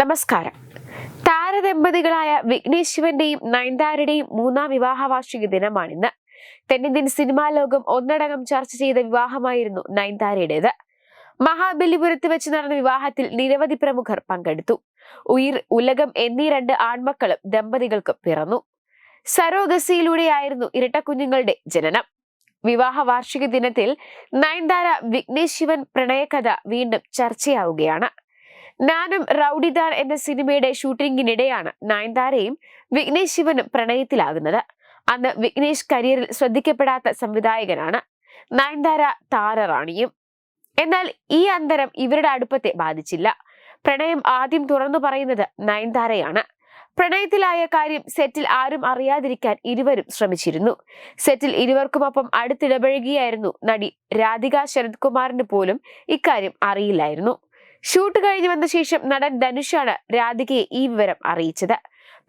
നമസ്കാരം. താരദമ്പതികളായ വിഘ്നേഷ് ശിവന്റെയും നയൻതാരയുടെയും മൂന്നാം വിവാഹ വാർഷിക ദിനമാണിന്ന്. തെന്നിന്ത്യൻ സിനിമാ ലോകം ഒന്നടങ്കം ചർച്ച ചെയ്ത വിവാഹമായിരുന്നു നയൻതാരയുടേത്. മഹാബലിപുരത്ത് വെച്ച് നടന്ന വിവാഹത്തിൽ നിരവധി പ്രമുഖർ പങ്കെടുത്തു. ഉയിർ, ഉലകം എന്നീ രണ്ട് ആൺമക്കളും ദമ്പതികൾക്ക് പിറന്നു. സരോഗസിയിലൂടെയായിരുന്നു ഇരട്ടക്കുഞ്ഞുങ്ങളുടെ ജനനം. വിവാഹ വാർഷിക ദിനത്തിൽ നയൻതാര വിഘ്നേഷ് ശിവൻ പ്രണയകഥ വീണ്ടും ചർച്ചയാവുകയാണ്. നാനും റൌഡിദാൻ എന്ന സിനിമയുടെ ഷൂട്ടിങ്ങിനിടെയാണ് നയൻതാരയും വിഘ്നേഷ് ശിവനും പ്രണയത്തിലാകുന്നത്. അന്ന് വിഘ്നേഷ് കരിയറിൽ ശ്രദ്ധിക്കപ്പെടാത്ത സംവിധായകനാണ്, നയൻതാര താരറാണിയും. എന്നാൽ ഈ അന്തരം ഇവരുടെ അടുപ്പത്തെ ബാധിച്ചില്ല. പ്രണയം ആദ്യം തുറന്നു പറയുന്നത് നയൻതാരയാണ്. പ്രണയത്തിലായ കാര്യം സെറ്റിൽ ആരും അറിയാതിരിക്കാൻ ഇരുവരും ശ്രമിച്ചിരുന്നു. സെറ്റിൽ ഇരുവർക്കുമൊപ്പം അടുത്തിടപഴകിയായിരുന്നു നടി രാധിക ശരത് കുമാറിന് പോലും ഇക്കാര്യം അറിയില്ലായിരുന്നു. ഷൂട്ട് കഴിഞ്ഞു വന്ന ശേഷം നടൻ ധനുഷാണ് രാധികയെ ഈ വിവരം അറിയിച്ചത്.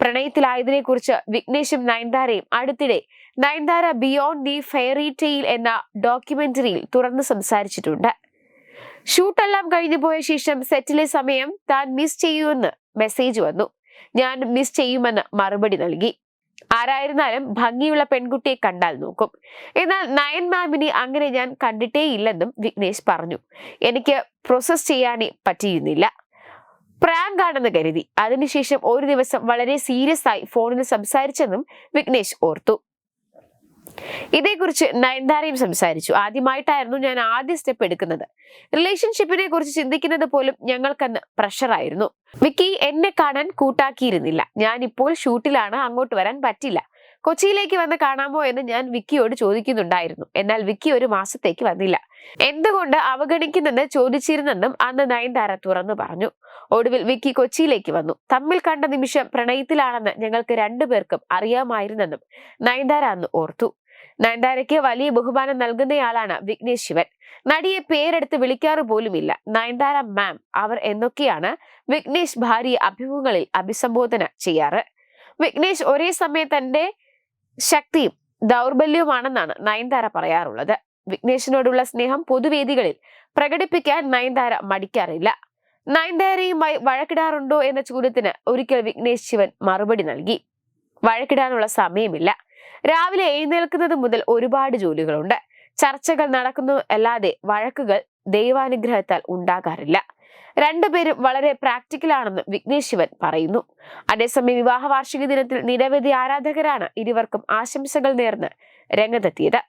പ്രണയത്തിലായതിനെ കുറിച്ച് വിഘ്നേഷും നയൻതാരയും അടുത്തിടെ Nayanthara beyond the fairy tale എന്ന ഡോക്യുമെന്ററിയിൽ തുറന്നു സംസാരിച്ചിട്ടുണ്ട്. ഷൂട്ടെല്ലാം കഴിഞ്ഞു പോയ ശേഷം സെറ്റിലെ സമയം താൻ മിസ് ചെയ്യുമെന്ന് മെസ്സേജ് വന്നു. ഞാൻ മിസ് ചെയ്യുമെന്ന് മറുപടി നൽകി. ആരായിരുന്നാലും ഭംഗിയുള്ള പെൺകുട്ടിയെ കണ്ടാൽ നോക്കും. എന്നാൽ നയൻ മാമിനെ അങ്ങനെ ഞാൻ കണ്ടിട്ടേ ഇല്ലെന്നും വിഘ്നേഷ് പറഞ്ഞു. എനിക്ക് പ്രോസസ് ചെയ്യാനേ പറ്റിയിരുന്നില്ല. പ്രാങ്ക് ആണെന്ന് കരുതി. അതിനുശേഷം ഒരു ദിവസം വളരെ സീരിയസ് ആയി ഫോണിൽ സംസാരിച്ചെന്നും വിഘ്നേഷ് ഓർത്തു. ഇതേക്കുറിച്ച് നയൻതാരയും സംസാരിച്ചു. ആദ്യമായിട്ടായിരുന്നു ഞാൻ ആദ്യ സ്റ്റെപ്പ് എടുക്കുന്നത്. റിലേഷൻഷിപ്പിനെ കുറിച്ച് ചിന്തിക്കുന്നത് പോലും ഞങ്ങൾക്കന്ന് പ്രഷറായിരുന്നു. വിക്കി എന്നെ കാണാൻ കൂട്ടാക്കിയിരുന്നില്ല. ഞാൻ ഇപ്പോൾ ഷൂട്ടിലാണ്, അങ്ങോട്ട് വരാൻ പറ്റില്ല. കൊച്ചിയിലേക്ക് വന്ന് കാണാമോ എന്ന് ഞാൻ വിക്കിയോട് ചോദിക്കുന്നുണ്ടായിരുന്നു. എന്നാൽ വിക്കി ഒരു മാസത്തേക്ക് വന്നില്ല. എന്തുകൊണ്ട് അവഗണിക്കുന്നെന്ന് ചോദിച്ചിരുന്നെന്നും അന്ന് നയൻതാര തുറന്നു പറഞ്ഞു. ഒടുവിൽ വിക്കി കൊച്ചിയിലേക്ക് വന്നു. തമ്മിൽ കണ്ട നിമിഷം പ്രണയത്തിലാണെന്ന് ഞങ്ങൾക്ക് രണ്ടുപേർക്കും അറിയാമായിരുന്നെന്നും നയൻതാര അന്ന് ഓർത്തു. നയൻതാരയ്ക്ക് വലിയ ബഹുമാനം നൽകുന്നയാളാണ് വിഘ്നേഷ് ശിവൻ. നടിയെ പേരെടുത്ത് വിളിക്കാറ് പോലുമില്ല. നയൻതാര മാം, അവർ എന്നൊക്കെയാണ് വിഘ്നേഷ് ഭാര്യയെ അഭിമുഖങ്ങളിൽ അഭിസംബോധന ചെയ്യാറ്. വിഘ്നേഷ് ഒരേ സമയം തന്റെ ശക്തിയും ദൗർബല്യവുമാണെന്നാണ് നയൻതാര പറയാറുള്ളത്. വിഘ്നേഷിനോടുള്ള സ്നേഹം പൊതുവേദികളിൽ പ്രകടിപ്പിക്കാൻ നയൻതാര മടിക്കാറില്ല. നയൻതാരയുമായി വഴക്കിടാറുണ്ടോ എന്ന ചോദ്യത്തിന് ഒരിക്കൽ വിഘ്നേഷ് ശിവൻ മറുപടി നൽകി. വഴക്കിടാനുള്ള സമയമില്ല. രാവിലെ എഴുന്നേൽക്കുന്നത് മുതൽ ഒരുപാട് ജോലികളുണ്ട്. ചർച്ചകൾ നടക്കുന്നു അല്ലാതെ വഴക്കുകൾ ദൈവാനുഗ്രഹത്താൽ ഉണ്ടാകാറില്ല. രണ്ടുപേരും വളരെ പ്രാക്ടിക്കലാണെന്ന് വിഘ്നേഷ് ശിവൻ പറയുന്നു. അതേസമയം വിവാഹ വാർഷിക ദിനത്തിൽ നിരവധി ആരാധകരാണ് ഇരുവർക്കും ആശംസകൾ നേർന്ന് രംഗത്തെത്തിയത്.